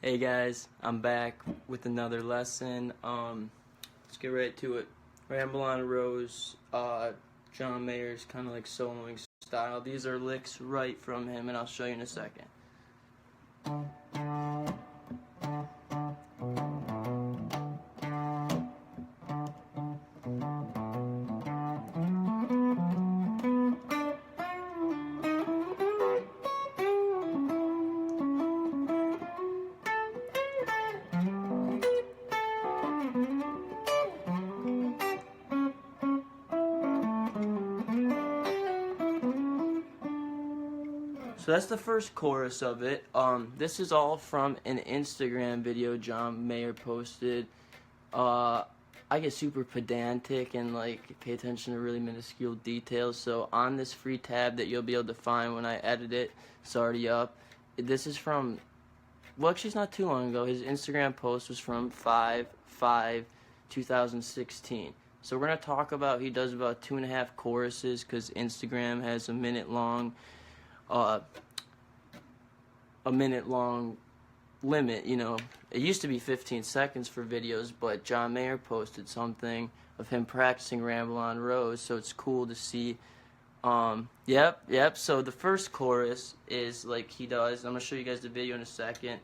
Hey guys, I'm back with another lesson. Let's get right to it. Ramble on a Rose, John Mayer's kind of like soloing style. These are licks right from him, and I'll show you in a second. So that's the first chorus of it. This is all from an Instagram video John Mayer posted. I get super pedantic and like pay attention to really minuscule details. So on this free tab that you'll be able to find when I edit it, it's already up. This is from, well, actually it's not too long ago. His Instagram post was from 5/5/2016. So we're gonna talk about, he does about 2.5 choruses because Instagram has a minute long limit. You know, it used to be 15 seconds for videos, but John Mayer posted something of him practicing Ramble on Rose, so it's cool to see. Yep. So the first chorus is like he does. I'm gonna show you guys the video in a second.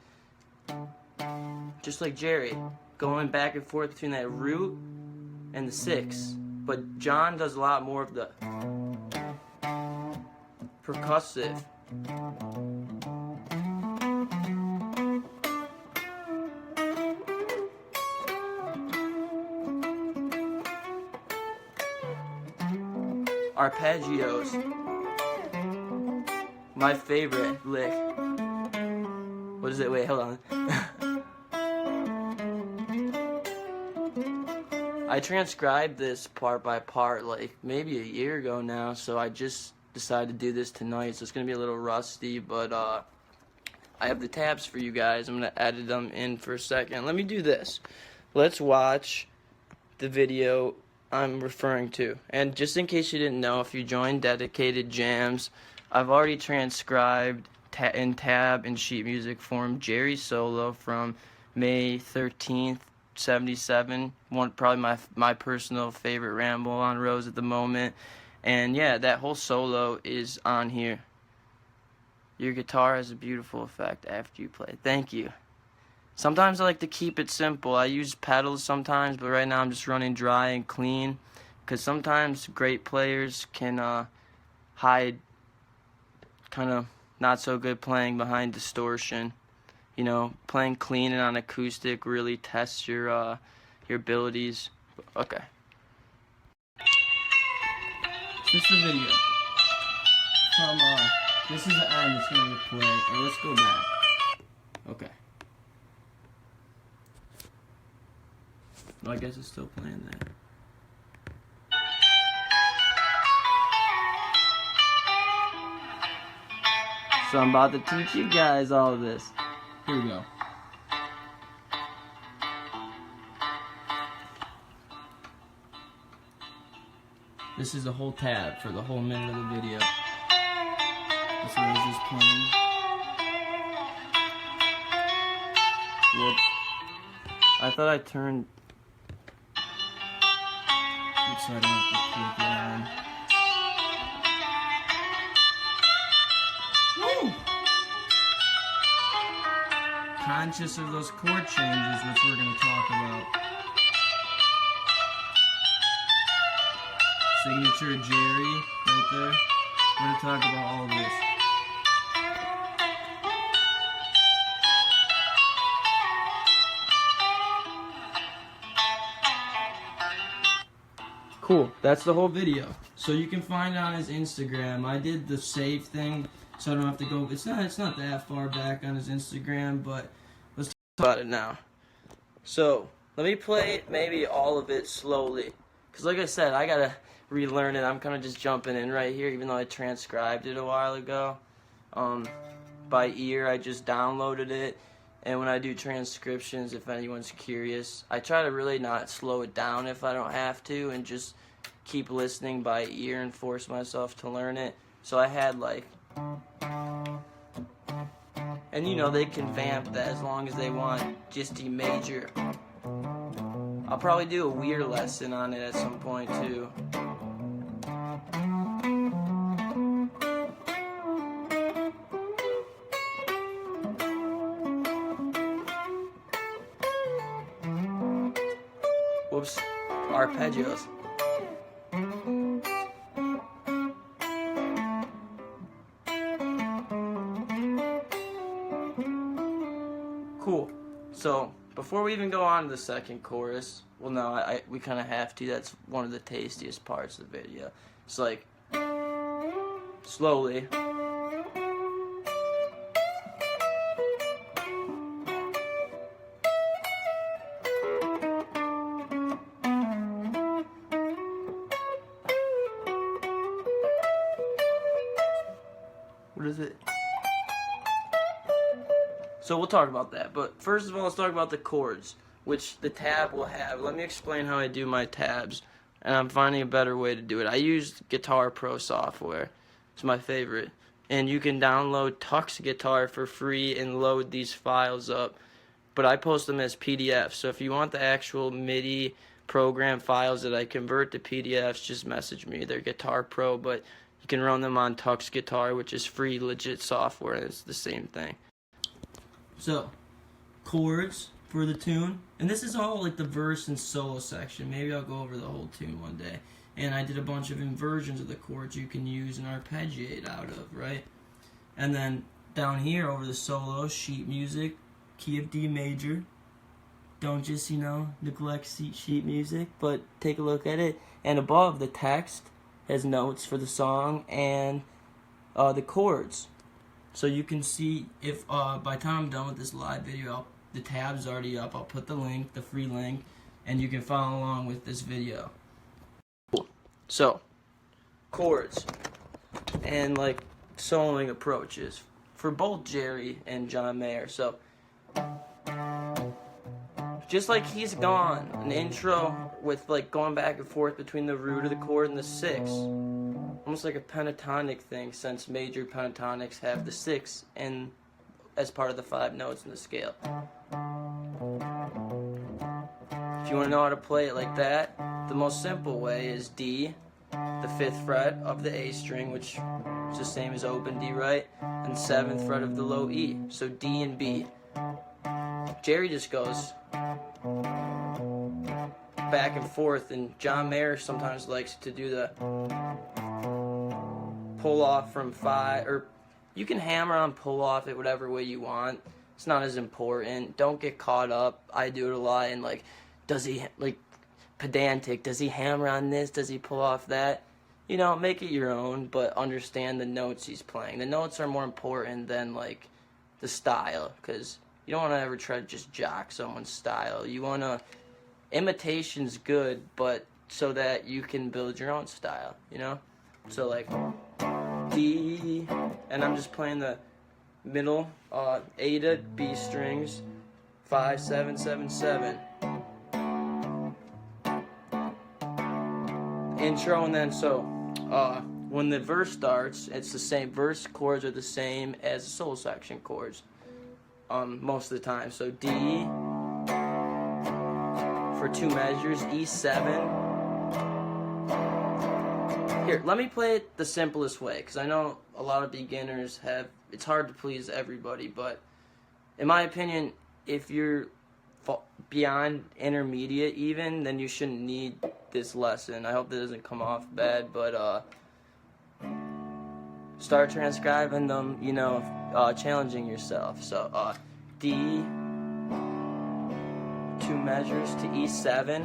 Just like Jerry, going back and forth between that root and the 6, but John does a lot more of the percussive. Arpeggios. My favorite lick. What is it? Wait, hold on. I transcribed this part by part like maybe a year ago now, so I just decided to do this tonight, so it's going to be a little rusty, but I have the tabs for you guys. I'm going to edit them in for a second. Let me do this. Let's watch the video I'm referring to. And just in case you didn't know, if you joined Deadicated Jams, I've already transcribed in tab and sheet music form Jerry's solo from May 13th, 77. Probably my personal favorite Ramble on Rose at the moment. And yeah, that whole solo is on here. Your guitar has a beautiful effect after you play. Thank you. Sometimes I like to keep it simple. I use pedals sometimes, but right now I'm just running dry and clean, because sometimes great players can hide kind of not so good playing behind distortion. You know, playing clean and on acoustic really tests your abilities. Okay. This is the video from, this is the end it's going to play, or let's go back. Okay. Well, I guess it's still playing that. So I'm about to teach you guys all of this. Here we go. This is the whole tab for the whole minute of the video. This one is just playing. Whoops. I thought I turned. So I don't have to click it on. Woo! Conscious of those chord changes, which we're going to talk about. Signature Jerry, right there. We're going to talk about all of this. Cool, that's the whole video. So you can find it on his Instagram. I did the save thing, so I don't have to go. It's not that far back on his Instagram, but let's talk about it now. So let me play maybe all of it slowly, because like I said, I gotta relearn it. I'm kind of just jumping in right here, even though I transcribed it a while ago. By ear, I just downloaded it. And when I do transcriptions, if anyone's curious, I try to really not slow it down if I don't have to, and just keep listening by ear and force myself to learn it. So I had like And you know, they can vamp that as long as they want, just D major. I'll probably do a weird lesson on it at some point too. Whoops, arpeggios. Cool. So before we even go on to the second chorus, well, no, we kind of have to. That's one of the tastiest parts of the video. It's like slowly. What is it? So we'll talk about that, but first of all, let's talk about the chords, which the tab will have. Let me explain how I do my tabs, and I'm finding a better way to do it. I use Guitar Pro software. It's my favorite, and you can download Tux Guitar for free and load these files up, but I post them as PDFs, so if you want the actual MIDI program files that I convert to PDFs, just message me. They're Guitar Pro, but you can run them on Tux Guitar, which is free, legit software, and it's the same thing. So, chords for the tune, and this is all like the verse and solo section. Maybe I'll go over the whole tune one day. And I did a bunch of inversions of the chords you can use and arpeggiate out of, right? And then down here over the solo, sheet music, key of D major. Don't just, neglect sheet music, but take a look at it. And above, the text has notes for the song and the chords. So you can see if by the time I'm done with this live video, the tab's already up. I'll put the link, the free link, and you can follow along with this video. Cool. So, chords and like soloing approaches for both Jerry and John Mayer. So, just like He's Gone, an intro with like going back and forth between the root of the chord and the sixth. Almost like a pentatonic thing, since major pentatonics have the sixth and as part of the 5 notes in the scale. If you want to know how to play it like that, the most simple way is D, the 5th fret of the A string, which is the same as open D, right? And 7th fret of the low E, so D and B. Jerry just goes back and forth, and John Mayer sometimes likes to do the pull off from 5, or you can hammer on pull off it whatever way you want. It's not as important. Don't get caught up. I do it a lot, and like, does he, like, pedantic, does he hammer on this, does he pull off that? Make it your own, but understand the notes he's playing. The notes are more important than like the style, because you don't want to ever try to just jock someone's style. You want to, imitation's good, but so that you can build your own style, So like D, and I'm just playing the middle A to B strings, 5, 7, 7, 7. Intro, and then when the verse starts, it's the same. Verse chords are the same as the solo section chords most of the time. So D for 2 measures, E7. Here, let me play it the simplest way, because I know a lot of beginners it's hard to please everybody, but in my opinion, if you're beyond intermediate even, then you shouldn't need this lesson. I hope that doesn't come off bad, but start transcribing them, challenging yourself. So D, 2 measures to E7,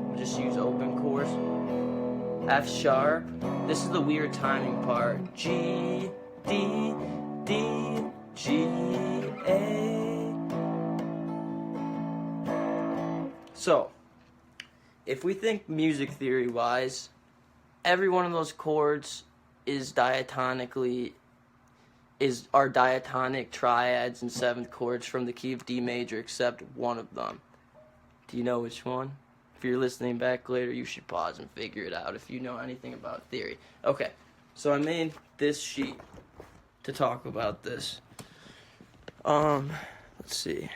we'll just use open chords. F sharp, this is the weird timing part. G, D, D, G, A. So, if we think music theory wise, every one of those chords is are diatonic triads and 7th chords from the key of D major, except one of them. Do you know which one? If you're listening back later, you should pause and figure it out if you know anything about theory. Okay, so I made this sheet to talk about this. Let's see.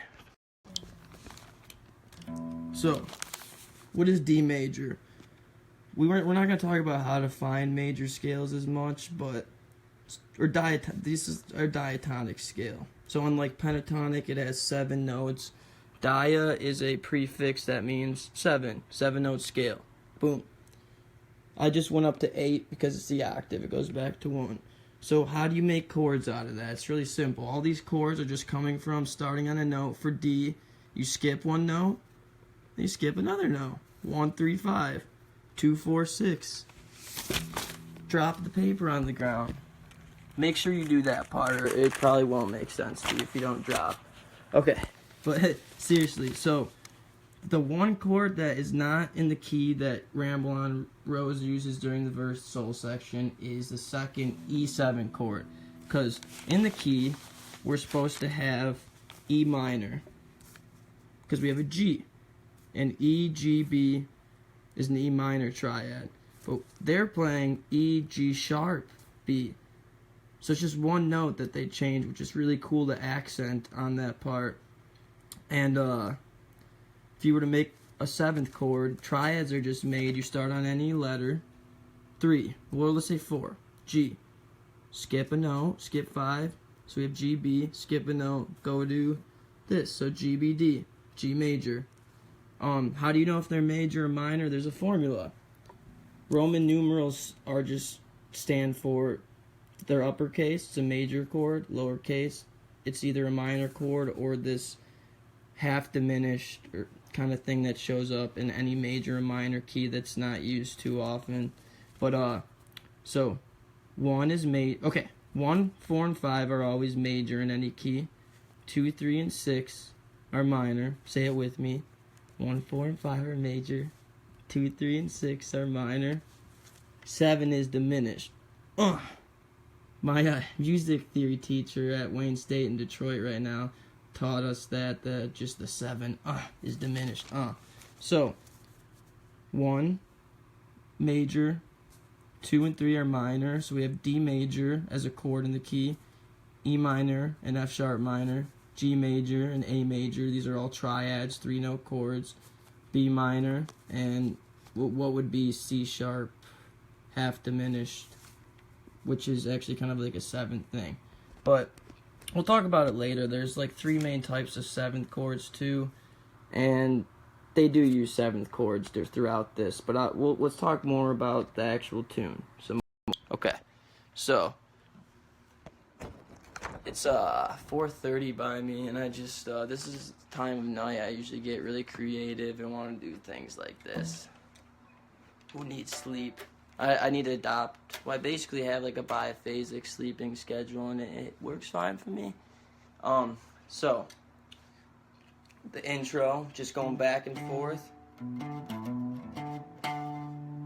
So, what is D major? We're not gonna talk about how to find major scales as much, but this is our diatonic scale. So unlike pentatonic, it has 7 notes. Dia is a prefix that means 7 note scale. Boom. I just went up to 8 because it's the octave. It goes back to 1. So how do you make chords out of that? It's really simple. All these chords are just coming from starting on a note. For D, you skip 1 note, then you skip another note. 1, 3, 5, 2, 4, 6. Drop the paper on the ground. Make sure you do that part, or it probably won't make sense to you if you don't drop. Okay, but seriously, so the one chord that is not in the key that Ramble on Rose uses during the verse solo section is the second E7 chord. Because in the key, we're supposed to have E minor. Because we have a G. And E, G, B is an E minor triad. But they're playing E, G sharp, B. So it's just one note that they change, which is really cool to accent on that part. And if you were to make a 7th chord, triads are just made. You start on any letter. 3. Well, let's say 4. G. Skip a note. Skip 5. So we have G, B. Skip a note. Go to this. So G, B, D. G major. How do you know if they're major or minor? There's a formula. Roman numerals are just stand for, they're uppercase, it's a major chord. Lowercase, it's either a minor chord or this half diminished or kind of thing that shows up in any major or minor key that's not used too often. But so 1 is 1, 4, and 5 are always major in any key. 2, 3, and 6 are minor. Say it with me. 1, 4, and 5 are major. 2, 3, and 6 are minor. 7 is diminished. My music theory teacher at Wayne State in Detroit right now taught us that just the 7 is diminished. So 1 major, 2 and 3 are minor. So we have D major as a chord in the key, E minor and F sharp minor, G major and A major. These are all triads, 3-note chords. B minor and what would be C sharp, half diminished, which is actually kind of like a 7th thing. But we'll talk about it later. There's like 3 main types of 7th chords too, and they do use 7th chords throughout this. But let's talk more about the actual tune. Okay, so it's 4:30 by me, and I just this is the time of night I usually get really creative and want to do things like this. Who needs sleep? I need to adopt. Well, I basically have like a biphasic sleeping schedule, and it works fine for me. So the intro, just going back and forth.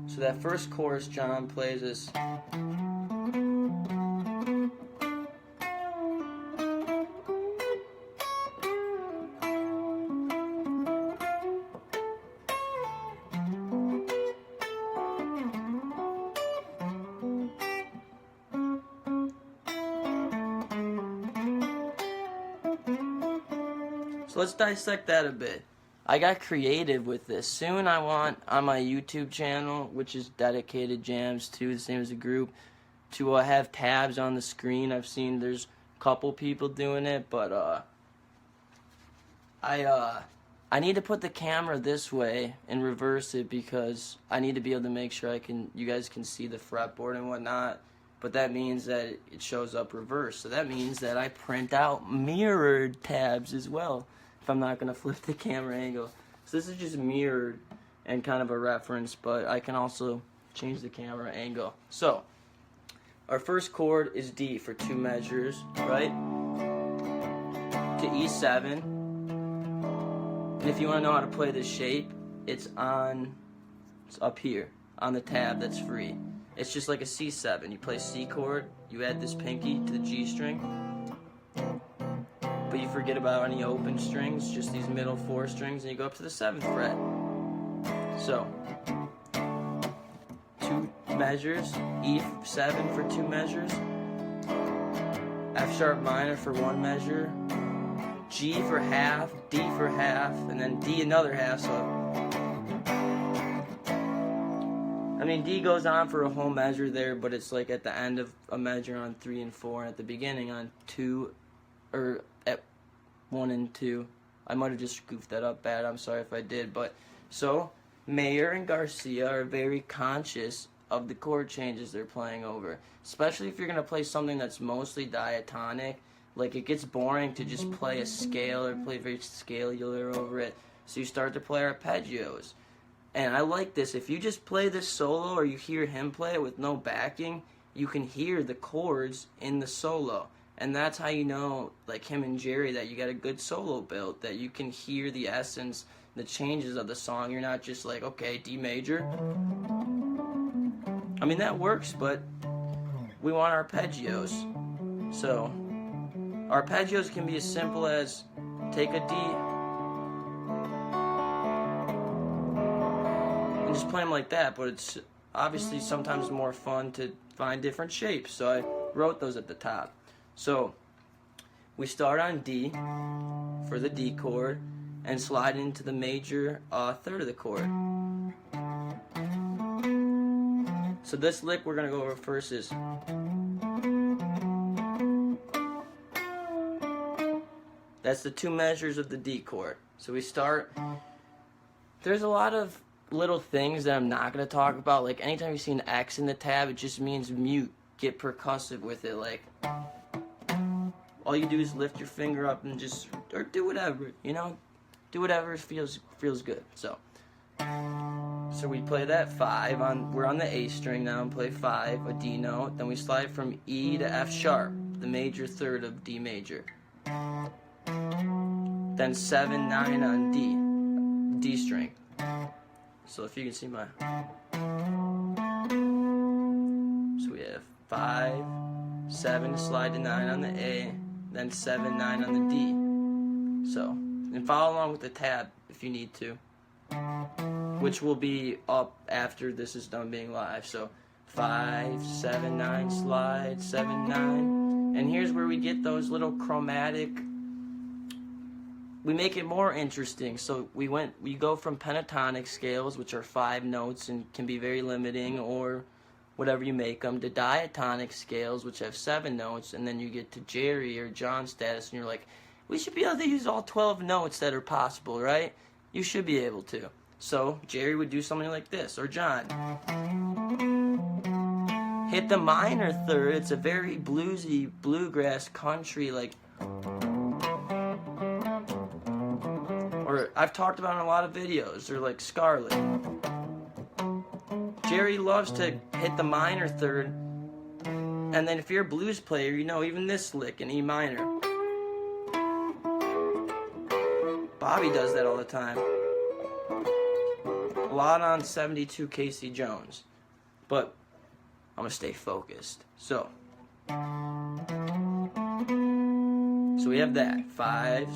So that first chorus, John plays this. So let's dissect that a bit. I got creative with this. Soon I want on my YouTube channel, which is Deadicated Jams too, the same as the group, to have tabs on the screen. I've seen there's a couple people doing it, but I need to put the camera this way and reverse it because I need to be able to make sure you guys can see the fretboard and whatnot. But that means that it shows up reversed. So that means that I print out mirrored tabs as well if I'm not going to flip the camera angle. So this is just mirrored and kind of a reference, but I can also change the camera angle. So our first chord is D for 2 measures, right? To E7. And if you want to know how to play this shape, it's up here on the tab that's free. It's just like a C7. You play C chord, you add this pinky to the G string, but you forget about any open strings, just these middle 4 strings, and you go up to the 7th fret. So 2 measures, E7 for 2 measures, F sharp minor for 1 measure, G for half, D for half, and then D another half. So, I mean, D goes on for a whole measure there, but it's like at the end of a measure on 3 and 4, and at the beginning on 2, or at 1 and 2. I might have just goofed that up bad. I'm sorry if I did. But so Mayer and Garcia are very conscious of the chord changes they're playing over, especially if you're going to play something that's mostly diatonic. Like, it gets boring to just play a scale or play very scalar over it, so you start to play arpeggios. And I like this. If you just play this solo or you hear him play it with no backing, you can hear the chords in the solo. And that's how you know, like him and Jerry, that you got a good solo built, that you can hear the essence, the changes of the song. You're not just like, okay, D major. I mean, that works, but we want arpeggios. So, arpeggios can be as simple as take a D and just play them like that, but it's obviously sometimes more fun to find different shapes, so I wrote those at the top. So, we start on D for the D chord and slide into the major third of the chord. So this lick we're going to go over first is that's the 2 measures of the D chord. So we start, there's a lot of little things that I'm not going to talk about. Like anytime you see an X in the tab, it just means mute. Get percussive with it. Like all you do is lift your finger up and just, or do whatever, you know, do whatever feels good. So we play that 5 on, we're on the A string now and play 5, a D note. Then we slide from E to F sharp, the major third of D major. Then 7, 9 on D string. So if you can see my, so we have 5, 7 to slide to 9 on the A, then 7, 9 on the D. So, and follow along with the tab if you need to, which will be up after this is done being live. So 5, 7, 9, slide, 7, 9. And here's where we get those little chromatic, we make it more interesting. So we go from pentatonic scales, which are 5 notes and can be very limiting, or whatever you make them, to diatonic scales, which have 7 notes, and then you get to Jerry or John status, and you're like, we should be able to use all 12 notes that are possible, right? You should be able to. So Jerry would do something like this, or John. Hit the minor third. It's a very bluesy, bluegrass, country, like, or I've talked about in a lot of videos, or like Scarlet. Jerry loves to hit the minor third, and then if you're a blues player, you know even this lick in E minor. Bobby does that all the time. A lot on 72 Casey Jones. But I'm going to stay focused. So we have that. 5,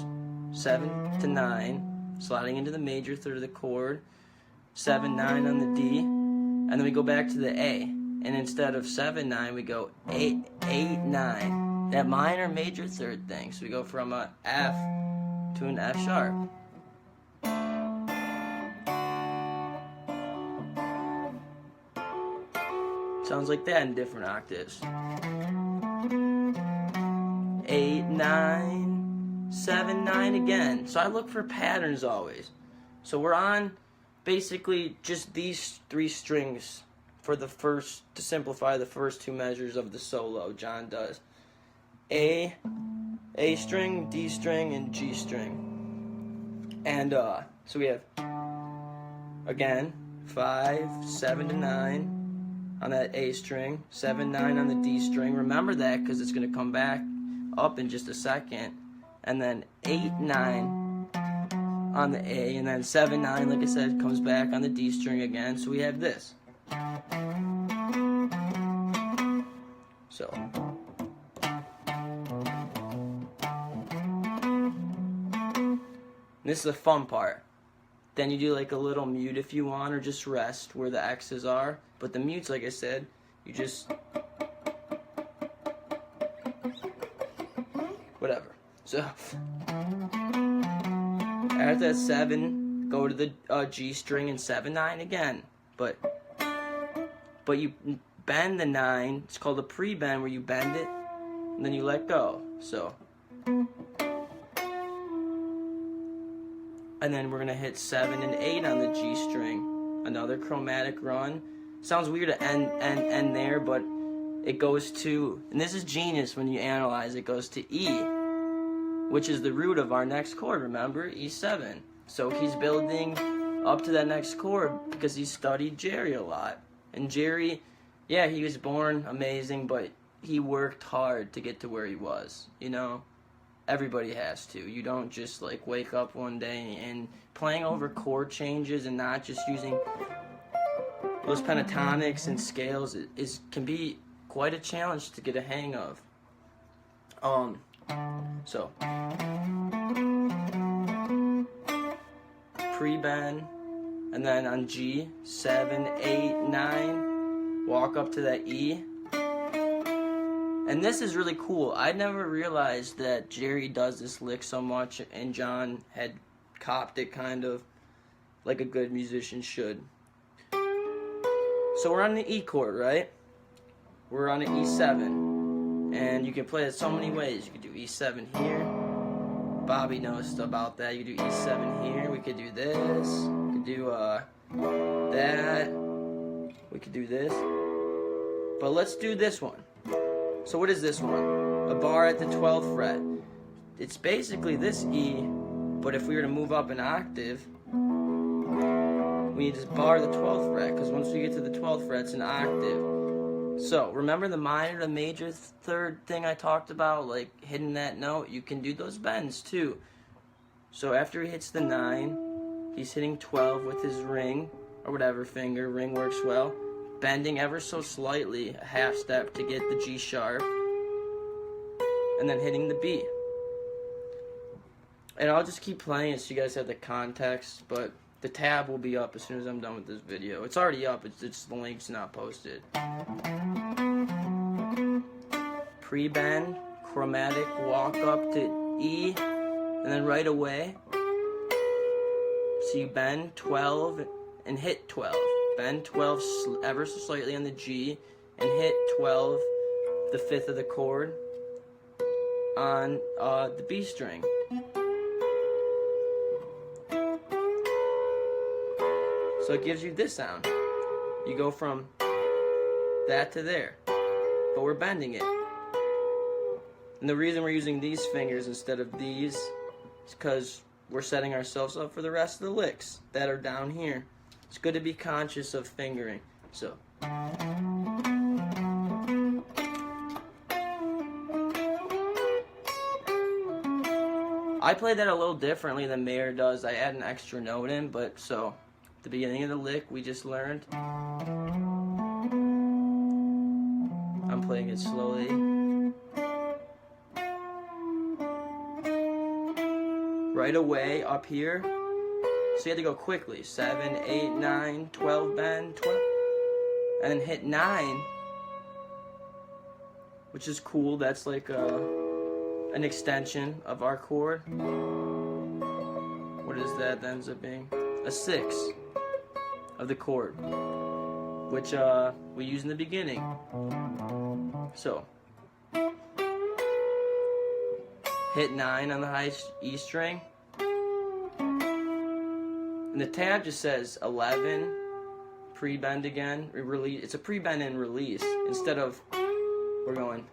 7 to 9, sliding into the major third of the chord. 7, 9 on the D. And then we go back to the A. And instead of 7, 9, we go 8, 9. That minor major third thing. So we go from a F to an F sharp. Sounds like that in different octaves. 8, 9, 7, 9 again. So I look for patterns always. So we're on basically just these 3 strings for the first, to simplify the first 2 measures of the solo John does. A string, D string, and G string. And so we have, again, 5, 7 to 9 on that A string, 7, 9 on the D string. Remember that because it's going to come back up in just a second. And then 8, 9 on the A, and then 7, 9, like I said, comes back on the D string again. So we have this. So this is the fun part. Then you do like a little mute if you want, or just rest where the X's are. But the mutes, like I said, you just, whatever. So after that 7, go to the G string and 7-9 again. But you bend the 9. It's called a pre-bend, where you bend it and then you let go. So, and then we're gonna hit 7 and 8 on the G string. Another chromatic run. Sounds weird to end there, but it goes to, and this is genius when you analyze, it goes to E, which is the root of our next chord, remember? E7. So he's building up to that next chord because he studied Jerry a lot. And Jerry, yeah, he was born amazing, but he worked hard to get to where he was, you know? Everybody has to. You don't just like wake up one day and playing over chord changes and not just using those pentatonics and scales can be quite a challenge to get a hang of. So pre-bend, and then on G, 7, 8, 9, walk up to that E. And this is really cool. I never realized that Jerry does this lick so much, and John had copped it kind of like a good musician should. So we're on the E chord, right? We're on an E7. And you can play it so many ways. You could do E7 here. Bobby knows about that. You could do E7 here. We could do this. We could do that. We could do this. But let's do this one. So what is this one? A bar at the 12th fret. It's basically this E, but if we were to move up an octave, we need to bar the 12th fret, because once we get to the 12th fret, it's an octave. So remember the minor to major third thing I talked about, like hitting that note? You can do those bends too. So after he hits the 9, he's hitting 12 with his ring, or whatever finger, ring works well. Bending ever so slightly, a half step to get the G sharp, and then hitting the B. And I'll just keep playing it so you guys have the context, but the tab will be up as soon as I'm done with this video. It's already up, it's just the link's not posted. Pre-bend, chromatic, walk up to E, and then right away, so you bend 12 and hit 12. Bend 12 ever so slightly on the G and hit 12, the 5th of the chord, on the B string. So it gives you this sound. You go from that to there, but we're bending it. And the reason we're using these fingers instead of these is because we're setting ourselves up for the rest of the licks that are down here. It's good to be conscious of fingering. So. I play that a little differently than Mayer does. I add an extra note in, but so, at the beginning of the lick we just learned. I'm playing it slowly. Right away, up here. So you have to go quickly. 7, 8, 9, 12, bend, 12. And then hit 9. Which is cool. That's like an extension of our chord. What is that? That ends up being a 6 of the chord. Which we use in the beginning. So. Hit 9 on the high E string. And the tab just says 11, pre-bend again, release. It's a pre-bend and release. Instead of, we're going,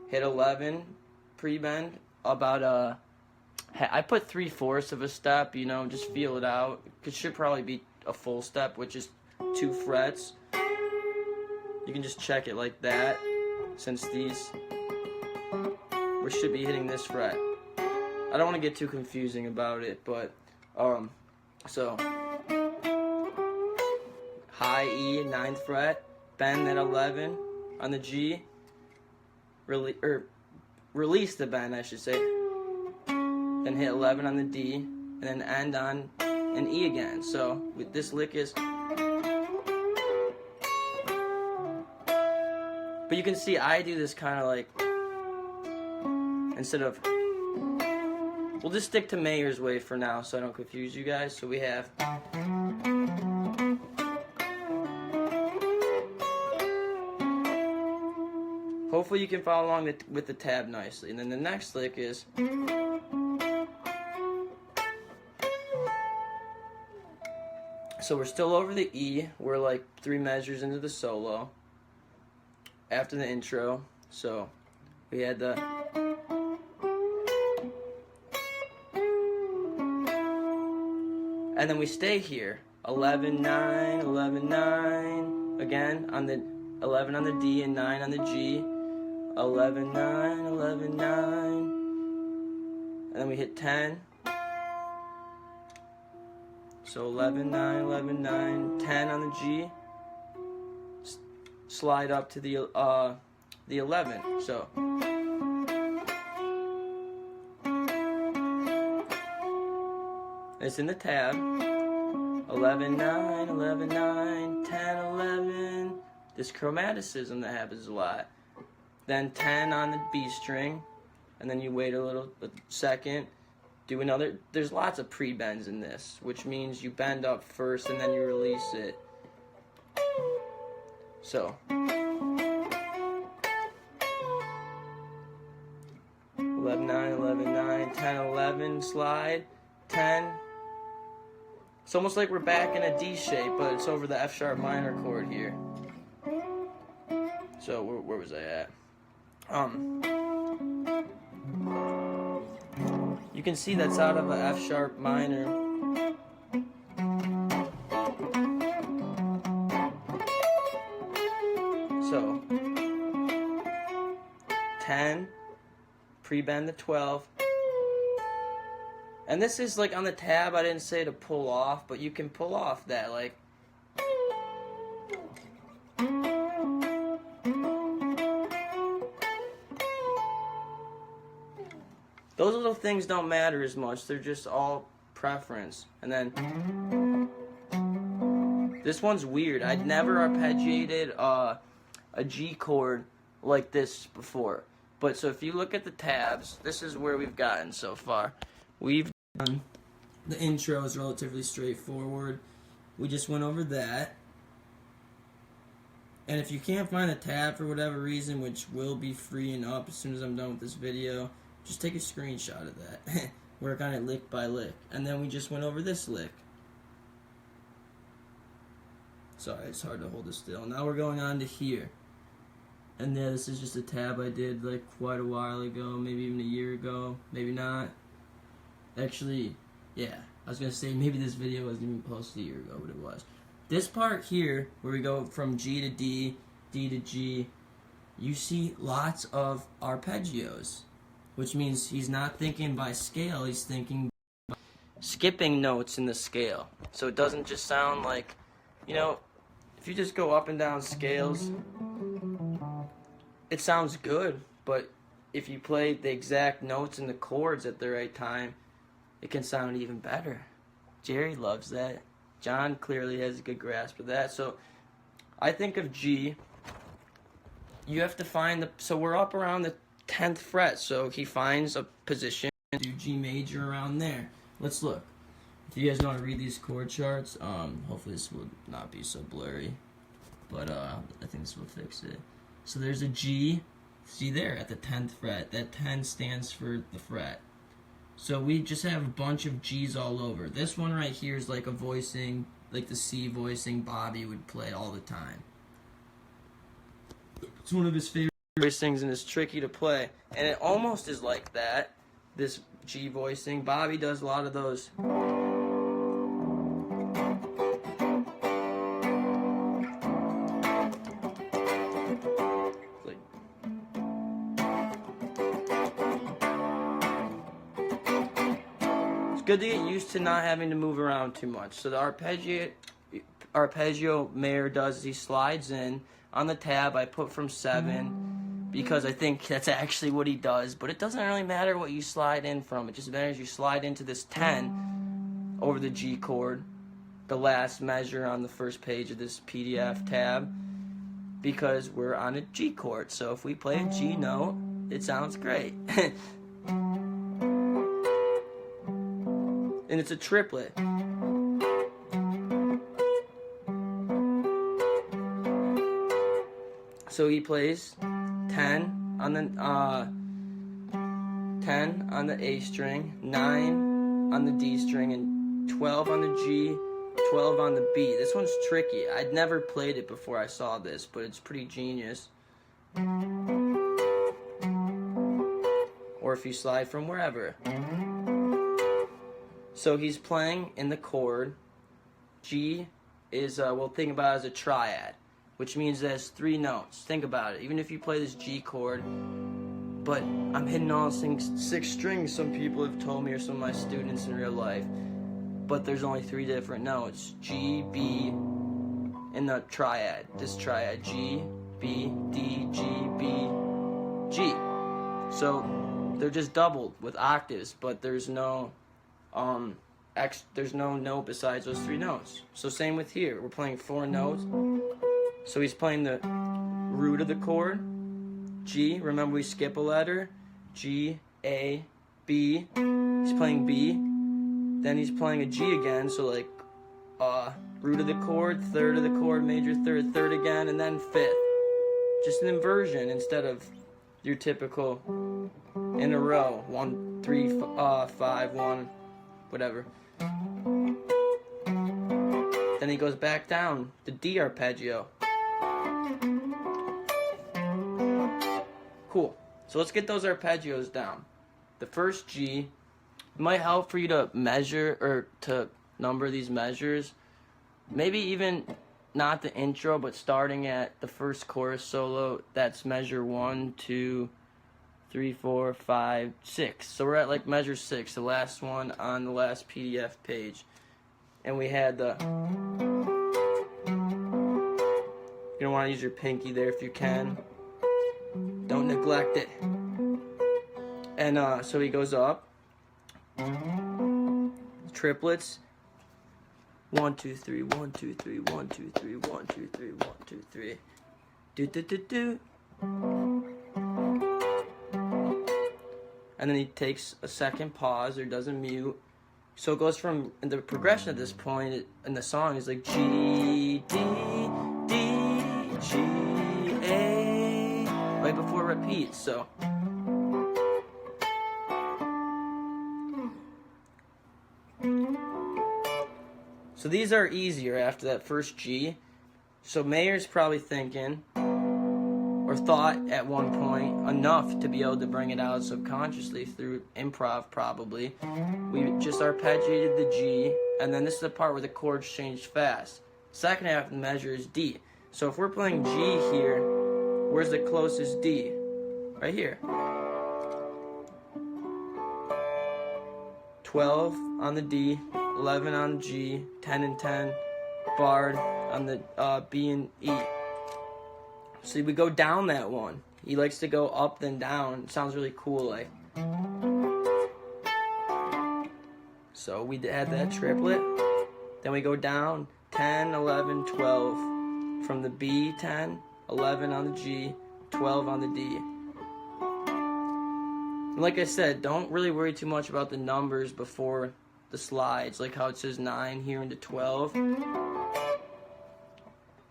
hit 11, pre-bend, about I put 3/4 of a step, you know, just feel it out. It should probably be a full step, which is 2 frets. You can just check it like that, since these, we should be hitting this fret. I don't want to get too confusing about it, but so high E, 9th fret, bend at 11 on the G, release the bend, I should say, then hit 11 on the D, and then end on an E again. So with this lick is, but you can see I do this kind of like, instead of We'll just stick to Mayer's way for now so I don't confuse you guys. So we have... Hopefully you can follow along with the tab nicely. And then the next lick is... So we're still over the E. We're like 3 measures into the solo after the intro. So we had the... And then we stay here. 11, 9, 11, 9. Again, on the 11 on the D and 9 on the G. 11, 9, 11, 9. And then we hit 10. So 11, 9, 11, 9, 10 on the G. Slide up to the 11. So it's in the tab. 11, 9, 11, 9, 10, 11. This chromaticism that happens a lot. Then 10 on the B string, and then you wait a second. Do another. There's lots of pre-bends in this, which means you bend up first and then you release it. So 11, 9, 11, 9, 10, 11, slide, 10. It's almost like we're back in a D shape, but it's over the F sharp minor chord here. So where was I at? You can see that's out of a F sharp minor. So 10, pre-bend the 12. And this is like on the tab, I didn't say to pull off, but you can pull off that, like. Those little things don't matter as much, they're just all preference. And then, this one's weird. I'd never arpeggiated a G chord like this before. But so if you look at the tabs, this is where we've gotten so far. We've done, the intro is relatively straightforward. We just went over that. And if you can't find a tab for whatever reason, which will be freeing up as soon as I'm done with this video, just take a screenshot of that. Work on it lick by lick. And then we just went over this lick. Sorry, it's hard to hold it still. Now we're going on to here. And yeah, this is just a tab I did like quite a while ago, maybe even a year ago, maybe not. Actually, yeah, I was going to say maybe this video wasn't even posted a year ago, but it was. This part here, where we go from G to D, D to G, you see lots of arpeggios, which means he's not thinking by scale, he's thinking by skipping notes in the scale. So it doesn't just sound like, you know, if you just go up and down scales, it sounds good, but if you play the exact notes and the chords at the right time, it can sound even better. Jerry loves that. John clearly has a good grasp of that. So I think of G, you have to find the, so we're up around the 10th fret, so he finds a position, do G major around there. Let's look. If you guys want to read these chord charts, hopefully this will not be so blurry, but I think this will fix it. So there's a G, see there, at the 10th fret. That 10 stands for the fret. So we just have a bunch of G's all over. This one right here is like a voicing, like the C voicing Bobby would play all the time. It's one of his favorite voicings and it's tricky to play. And it almost is like that, this G voicing. Bobby does a lot of those. Good to get used to not having to move around too much. So the arpeggio Mayer does is he slides in on the tab. I put from 7 because I think that's actually what he does, but it doesn't really matter what you slide in from. It just matters you slide into this 10 over the G chord, the last measure on the first page of this PDF tab, because we're on a G chord. So if we play a G note, it sounds great. and it's a triplet. So he plays 10 on the 10 on the A string, 9 on the D string, and 12 on the G, 12 on the B. This one's tricky. I'd never played it before I saw this, but it's pretty genius. Or if you slide from wherever. So he's playing in the chord. G is, well, think about it as a triad, which means there's 3 notes. Think about it. Even if you play this G chord, but I'm hitting all 6 strings, some people have told me, or some of my students in real life, but there's only 3 different notes. G, B, in the triad. This triad, G, B, D, G, B, G. So they're just doubled with octaves, but there's no there's no note besides those 3 notes. So same with here. We're playing 4 notes. So he's playing the root of the chord, G. Remember, we skip a letter. G, A, B. He's playing B. Then he's playing a G again. So like root of the chord, third of the chord, major third, third again, and then fifth. Just an inversion instead of your typical in a row. 1, 3, 5, 1, whatever. Then he goes back down, the D arpeggio. Cool. So let's get those arpeggios down. The first G, it might help for you to measure or to number these measures. Maybe even not the intro, but starting at the first chorus solo, that's measure 1, 2, 3, 4, 5, 6. So we're at like measure 6, the last one on the last PDF page. And we had the, you're gonna want to use your pinky there if you can. Don't neglect it. And so he goes up. Triplets. 1, 2, 3, 1, 2, 3, 1, 2, 3, 1, 2, 3, 1, 2, 3. Do do do do. And then he takes a second pause or does a mute. So it goes from, in the progression at this point in the song is like G, D, D, G, A, right before it repeats. So these are easier after that first G. So Mayer's probably thinking, or thought at one point, enough to be able to bring it out subconsciously through improv probably. We just arpeggiated the G, and then this is the part where the chords change fast. Second half of the measure is D. So if we're playing G here, where's the closest D? Right here. 12 on the D, 11 on G, 10 and 10, barred on the B and E. So we go down that one. He likes to go up then down. It sounds really cool, like. So we had that triplet. Then we go down 10, 11, 12. From the B, 10, 11 on the G, 12 on the D. And like I said, don't really worry too much about the numbers before the slides, like how it says 9 here into 12.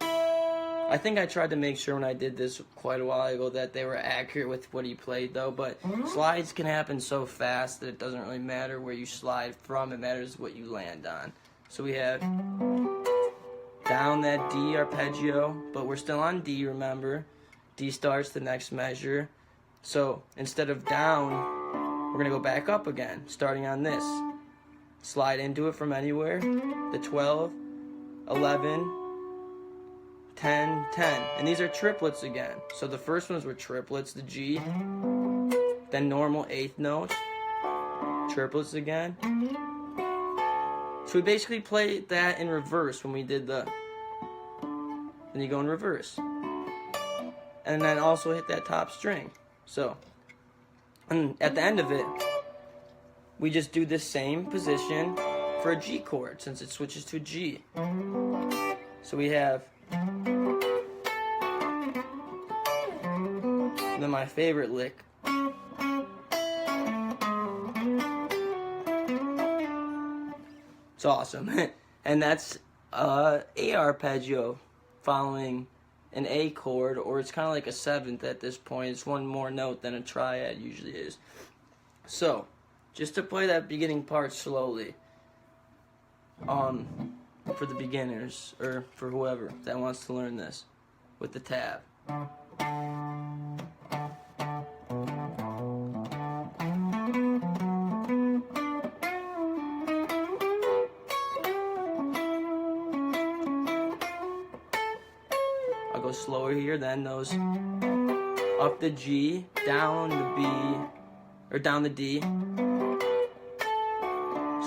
I think I tried to make sure when I did this quite a while ago that they were accurate with what he played though, but slides can happen so fast that it doesn't really matter where you slide from, it matters what you land on. So we have down that D arpeggio, but we're still on D, remember. D starts the next measure. So instead of down, we're going to go back up again, starting on this. Slide into it from anywhere. The 12, 11, 10, 10. And these are triplets again. So the first ones were triplets, the G. Then normal 8th notes. Triplets again. So we basically played that in reverse when we did the... Then you go in reverse. And then also hit that top string. So, and at the end of it, we just do the same position for a G chord since it switches to a G. So we have, and then my favorite lick. It's awesome. And that's A arpeggio following an A chord, or it's kind of like a seventh at this point. It's one more note than a triad usually is. So, just to play that beginning part slowly, for the beginners, or for whoever that wants to learn this, with the tab. I'll go slower here, then those up the G, down the B, or down the D,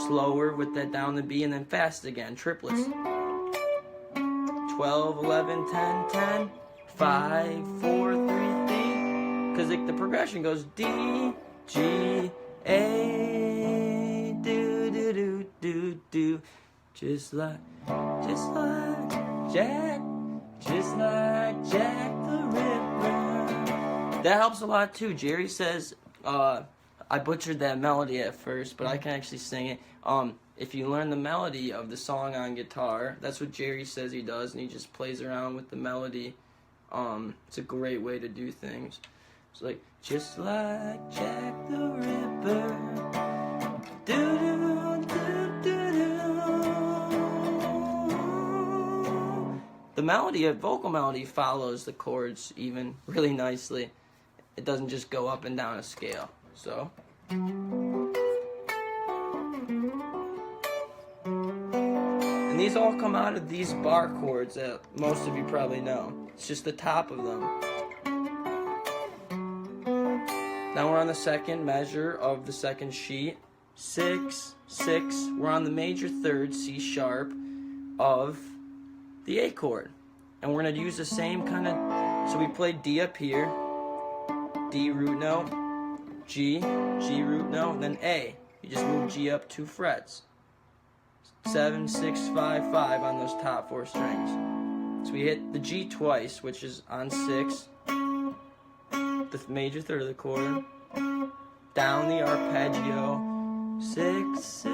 slower with that down the B, and then fast again, triplets. 12, 11, 10, 10, 5, 4, 3, 3, because the progression goes D, G, A, do, do, do, do, do, just like Jack. Just like Jack the Ripper. That helps a lot too. Jerry says, I butchered that melody at first, but I can actually sing it. If you learn the melody of the song on guitar, that's what Jerry says he does, and he just plays around with the melody. It's a great way to do things. It's like, just like Jack the Ripper. The melody, vocal melody, follows the chords even really nicely. It doesn't just go up and down a scale. So, and these all come out of these bar chords that most of you probably know. It's just the top of them. Now we're on the second measure of the second sheet. 6, 6. We're on the major third, C sharp, of the A chord, and we're going to use the same kind of, so we played D up here, D root note, G, G root note, and then A. You just move G up 2 frets. 7, 6, 5, 5 on those top 4 strings. So we hit the G twice, which is on 6, the major third of the chord, down the arpeggio, 6, 6,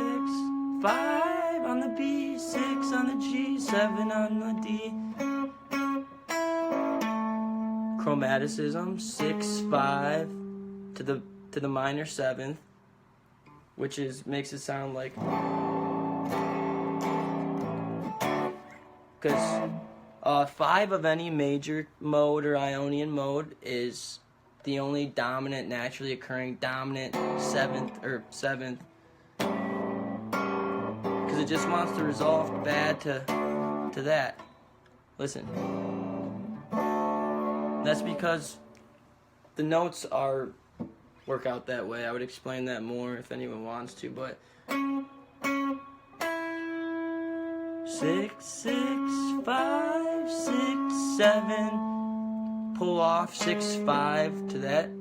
5 on the B, 6 on the G, 7 on the D. Chromaticism, 6, 5 to the minor 7th, which makes it sound like, because 5 of any major mode or Ionian mode is the only dominant, naturally occurring dominant 7th, because it just wants to resolve bad to that. Listen. That's because the notes work out that way. I would explain that more if anyone wants to, but 6, 6, 5, 6, 7. Pull off 6, 5 to that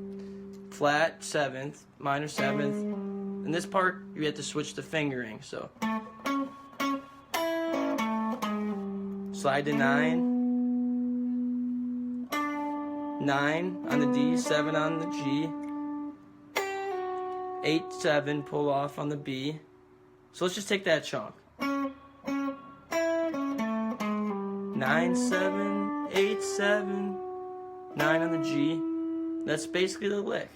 flat 7th, minor 7th. In this part, you have to switch the fingering. So slide to 9. 9 on the D, 7 on the G, 8, 7, pull off on the B. So let's just take that chunk. 9, 7, 8, 7, 9 on the G. That's basically the lick.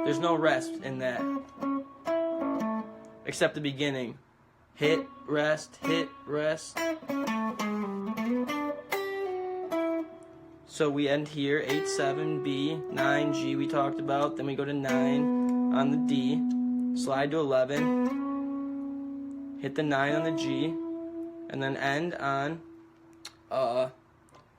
There's no rest in that, except the beginning. Hit, rest, hit, rest. So we end here, 8, 7, B, 9, G we talked about. Then we go to 9 on the D, slide to 11, hit the 9 on the G, and then end on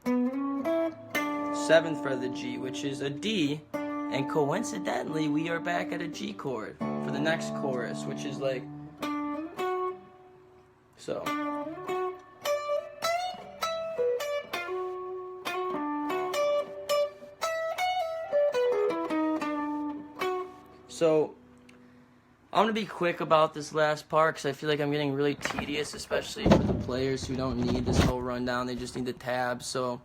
7th fret of the G, which is a D. And coincidentally, we are back at a G chord for the next chorus, which is like, so. So, I'm going to be quick about this last part because I feel like I'm getting really tedious, especially for the players who don't need this whole rundown. They just need the tabs. So,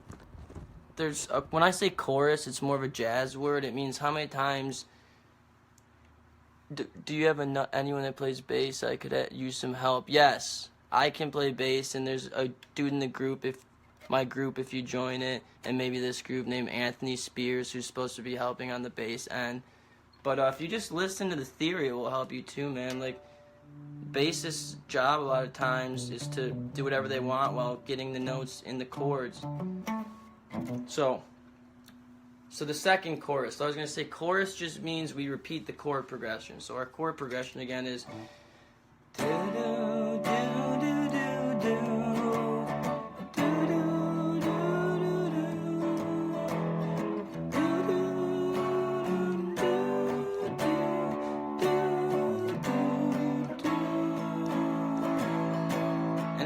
when I say chorus, it's more of a jazz word. It means how many times do you have anyone that plays bass? I could use some help. Yes, I can play bass, and there's a dude in the group, if you join it, and maybe this group named Anthony Spears, who's supposed to be helping on the bass end. But if you just listen to the theory, it will help you too, man. Like, bassist's job a lot of times is to do whatever they want while getting the notes in the chords. So the second chorus. So I was going to say chorus just means we repeat the chord progression. So our chord progression again is do do do do do do.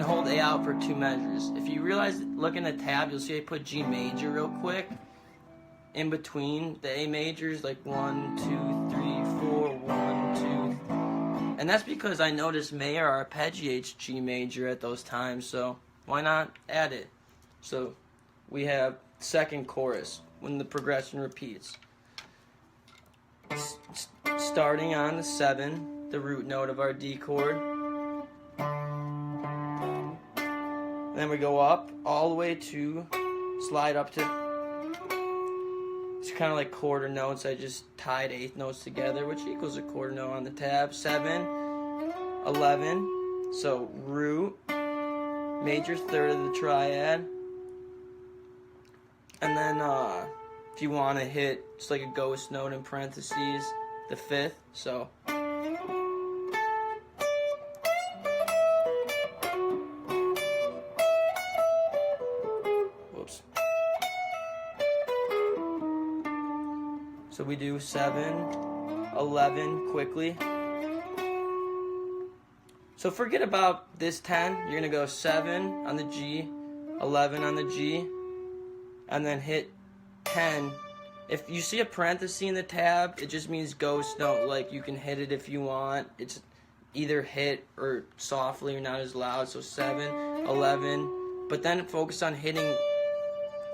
Hold A out for 2 measures. If you realize, look in the tab, you'll see I put G major real quick in between the A majors, like 1, 2, 3, 4, 1, 2. And that's because I noticed Mayer arpeggiates G major at those times, so why not add it? So we have second chorus when the progression repeats. Starting on the 7, the root note of our D chord. Then we go up all the way to slide up to, it's kind of like quarter notes. I just tied 8th notes together, which equals a quarter note on the tab. 7, 11, so root, major third of the triad. And then if you want to hit, it's like a ghost note in parentheses, the 5th, so. So we do 7, 11 quickly. So forget about this 10. You're going to go 7 on the G, 11 on the G, and then hit 10. If you see a parenthesis in the tab, it just means ghost note. Like, you can hit it if you want. It's either hit or softly or not as loud. So 7, 11. But then focus on hitting.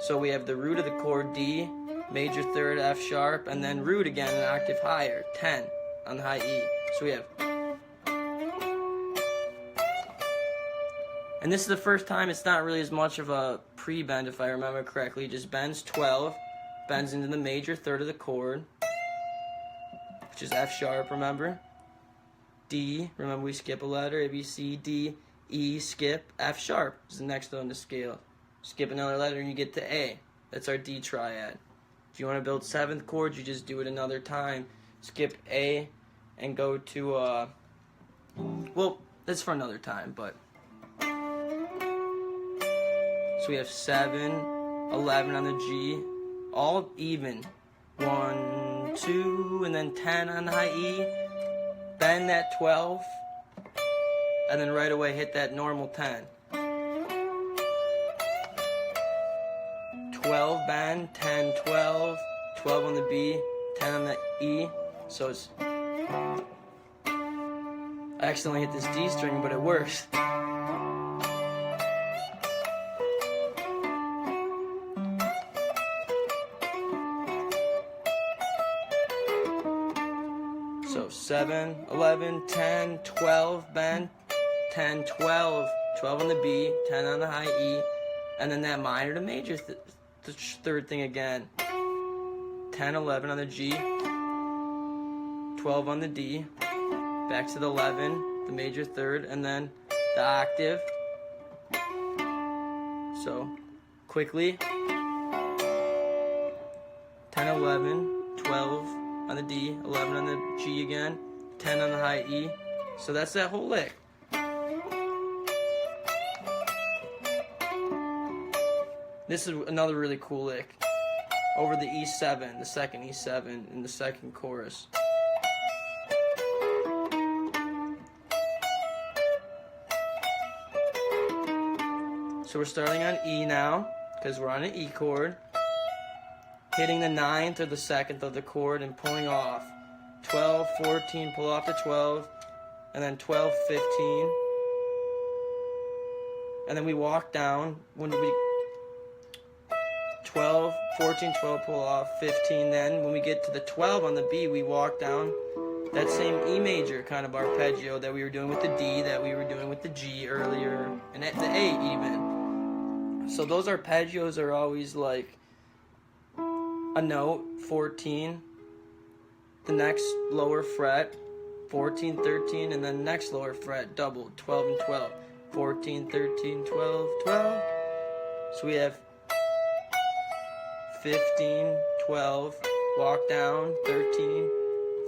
So we have the root of the chord D, major third F sharp, and then root again an octave higher, 10 on the high E. So we have, and this is the first time it's not really as much of a pre-bend if I remember correctly. It just bends 12, bends into the major third of the chord, which is F sharp, remember? D, remember we skip a letter, A, B, C, D, E, skip, F sharp is the next note on the scale. Skip another letter and you get to A. That's our D triad. If you want to build 7th chords, you just do it another time. Skip A and go to, well, that's for another time, but. So we have 7, 11 on the G, all even. 1, 2, and then 10 on the high E. Bend that 12, and then right away hit that normal 10. 12 bend, 10, 12, 12 on the B, 10 on the E, so it's, I accidentally hit this D string, but it works. So 7, 11, 10, 12 bend, 10, 12, 12 on the B, 10 on the high E, and then that minor to major the third thing again. 10, 11 on the G, 12 on the D, back to the 11, the major third, and then the octave. So, quickly. 10, 11, 12 on the D, 11 on the G again, 10 on the high E. So that's that whole lick. This is another really cool lick. Over the E7, the second E7 in the second chorus. So we're starting on E now, because we're on an E chord. Hitting the 9th or the 2nd of the chord and pulling off. 12, 14, pull off to 12, and then 12, 15. And then we walk down when we 12, 14, 12, pull off, 15. Then when we get to the 12 on the B, we walk down that same E major kind of arpeggio that we were doing with the D, that we were doing with the G earlier, and the A even. So those arpeggios are always like a note, 14, the next lower fret, 14, 13, and then next lower fret, double, 12 and 12. 14, 13, 12, 12. So we have 15, 12, walk down, 13,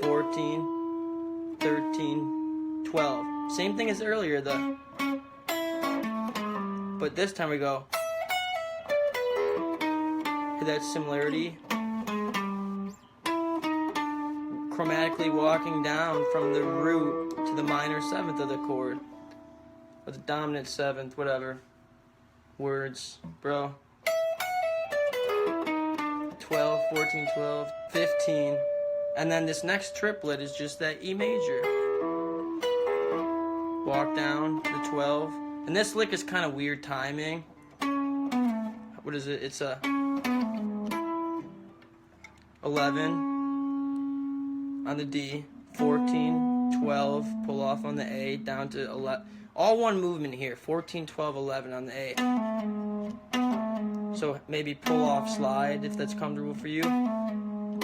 14, 13, 12. Same thing as earlier though. But this time we go. That similarity. Chromatically walking down from the root to the minor seventh of the chord. Or the dominant seventh, whatever. Words, bro. 12, 14, 12, 15. And then this next triplet is just that E major. Walk down to 12. And this lick is kind of weird timing. What is it? It's a 11 on the D, 14, 12, pull off on the A, down to 11. All one movement here, 14, 12, 11 on the A. So maybe pull off slide if that's comfortable for you. And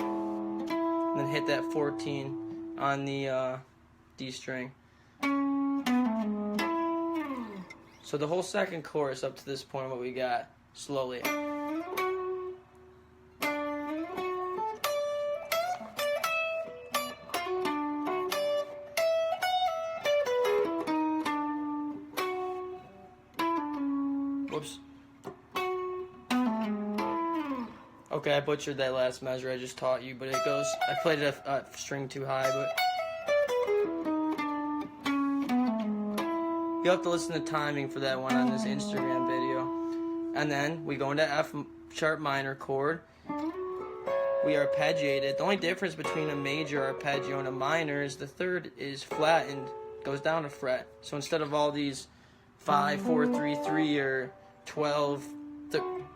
then hit that 14 on the D string. So the whole second chorus up to this point, what we got, slowly. Whoops. Okay, I butchered that last measure I just taught you, but it goes, I played it a string too high, but you have to listen to timing for that one on this Instagram video. And then we go into F sharp minor chord. We arpeggiate it. The only difference between a major arpeggio and a minor is the third is flattened, goes down a fret. So instead of all these 5, 4, 3, 3 or 12,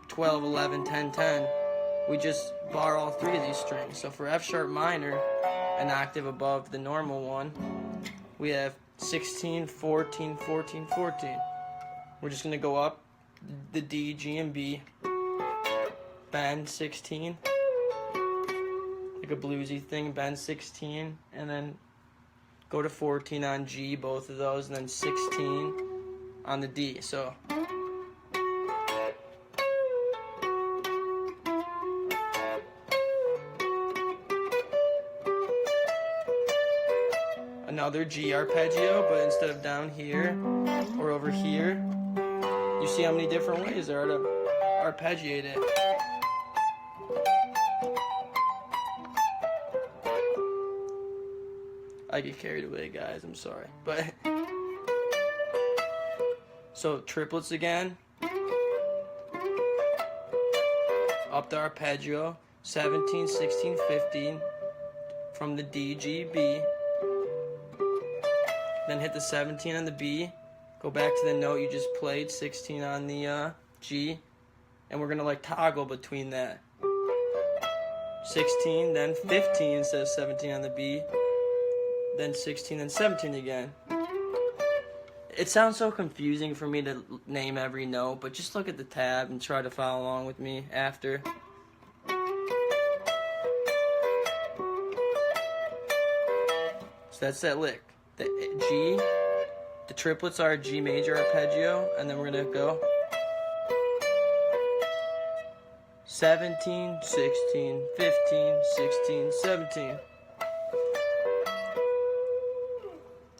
12, 11, 10, 10, we just bar all three of these strings. So for F sharp minor, an octave above the normal one, we have 16, 14, 14, 14. We're just going to go up the D, G, and B, bend 16, like a bluesy thing, bend 16, and then go to 14 on G, both of those, and then 16 on the D. So another G arpeggio, but instead of down here or over here, you see how many different ways there are to arpeggiate it. I get carried away, guys, I'm sorry. But so triplets again. Up the arpeggio, 17, 16, 15 from the D, G, B. Then hit the 17 on the B, go back to the note you just played, 16 on the G, and we're going to like toggle between that. 16, then 15 instead of 17 on the B, then 16, then 17 again. It sounds so confusing for me to name every note, but just look at the tab and try to follow along with me after. So that's that lick. The G, the triplets are G major arpeggio, and then we're going to go 17, 16, 15, 16, 17.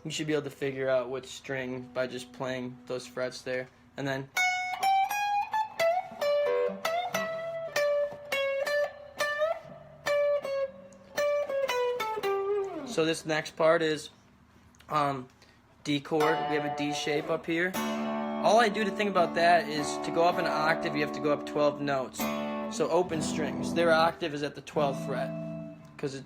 You should be able to figure out which string by just playing those frets there. And then so this next part is D chord. We have a D shape up here. All I do to think about that is to go up an octave, you have to go up 12 notes. So open strings, their octave is at the 12th fret because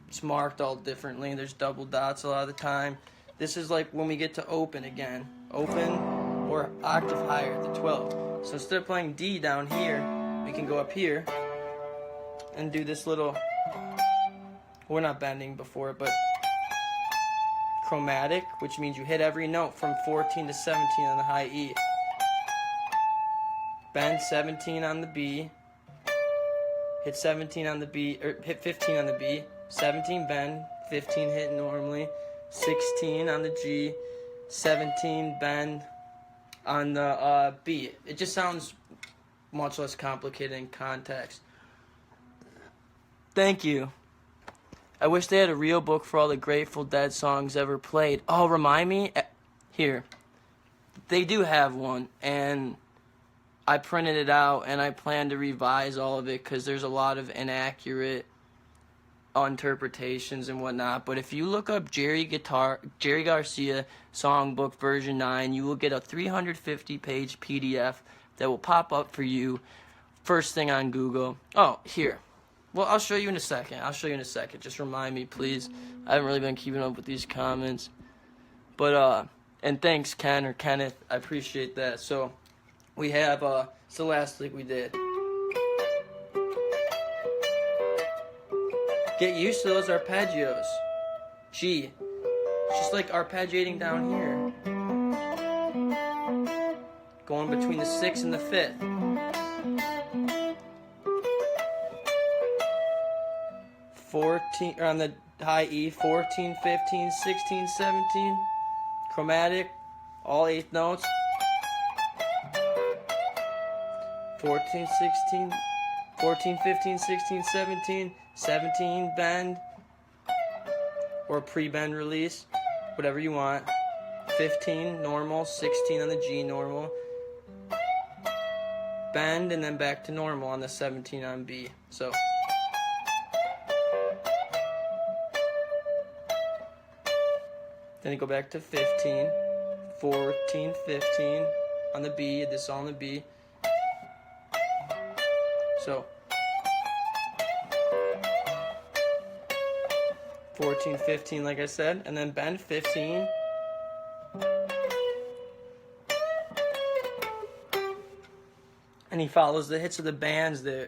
it's marked all differently. There's double dots a lot of the time. This is like when we get to open again. Open or octave higher, the 12th. So instead of playing D down here, we can go up here and do this little, we're not bending before it, but chromatic, which means you hit every note from 14 to 17 on the high E. Bend 17 on the B. Hit 17 on the B, or hit 15 on the B. 17 bend, 15 hit normally. 16 on the G. 17 bend on the B. It just sounds much less complicated in context. Thank you. I wish they had a real book for all the Grateful Dead songs ever played. Oh, remind me? Here. They do have one, and I printed it out, and I plan to revise all of it because there's a lot of inaccurate interpretations and whatnot. But if you look up Jerry Garcia Songbook version 9, you will get a 350-page PDF that will pop up for you first thing on Google. Oh, here. Well, I'll show you in a second. Just remind me, please. I haven't really been keeping up with these comments. But, and thanks, Ken or Kenneth. I appreciate that. So, we have, it's the last lick we did. Get used to those arpeggios. G. It's just like arpeggiating down here. Going between the 6th and the 5th. 14, or on the high E, 14, 15, 16, 17, chromatic, all 8th notes, 14, 16, 14, 15, 16, 17, 17 bend, or pre-bend release, whatever you want, 15 normal, 16 on the G normal, bend, and then back to normal on the 17 on B. So then you go back to 15, 14, 15 on the B, this is all on the B. So 14, 15 like I said, and then bend 15. And he follows the hits of the band there,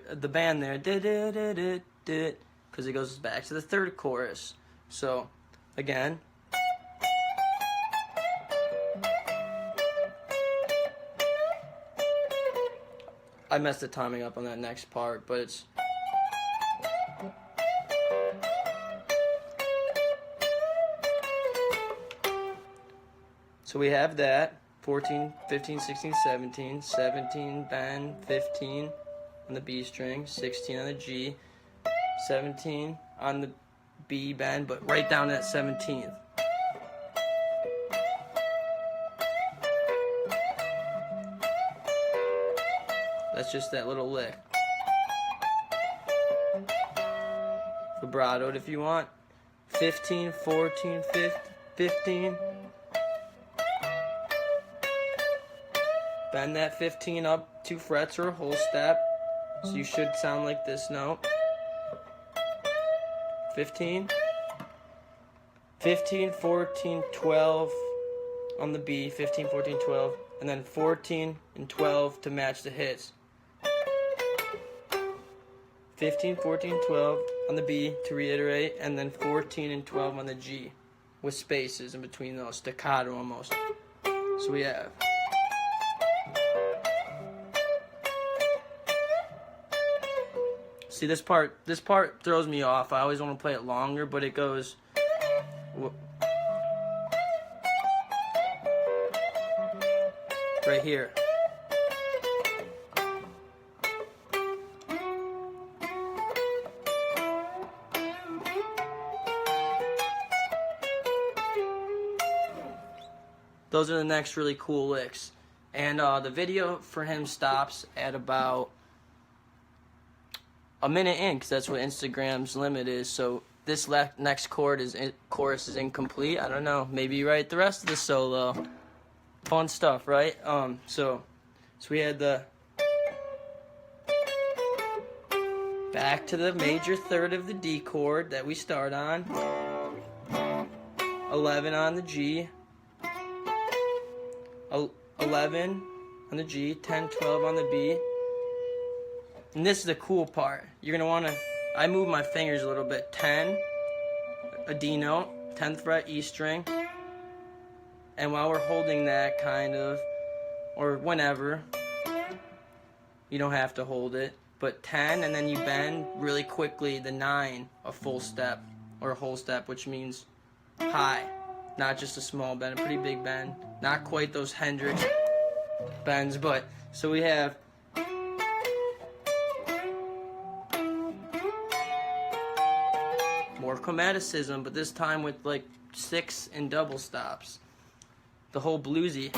because it goes back to the third chorus. So again, I messed the timing up on that next part, but it's so we have that 14, 15, 16, 17, 17 bend, 15 on the B string, 16 on the G, 17 on the B bend, but right down at 17th. That's just that little lick. Vibratoed if you want. 15, 14, 15. Bend that 15 up 2 frets or a whole step. So you should sound like this note. 15. 15, 14, 12 on the B. 15, 14, 12. And then 14 and 12 to match the hits. 15, 14, 12 on the B to reiterate, and then 14 and 12 on the G with spaces in between those, staccato almost. So we have see this part throws me off. I always want to play it longer, but it goes right here. Those are the next really cool licks. And the video for him stops at about a minute in, because that's what Instagram's limit is. So this next chorus is incomplete. I don't know. Maybe write the rest of the solo. Fun stuff, right? So we had the back to the major third of the D chord that we start on. 11 on the G. 11 on the G, 10, 12 on the B. And this is the cool part. You're going to want to, I move my fingers a little bit. 10, a D note, 10th fret, E string, And while we're holding that, kind of, or whenever, you don't have to hold it, but 10, and then you bend really quickly the 9, a full step, or a whole step, which means high, not just a small bend, a pretty big bend, not quite those Hendrix bends, but, so we have more chromaticism, but this time with like 6 and double stops, the whole bluesy.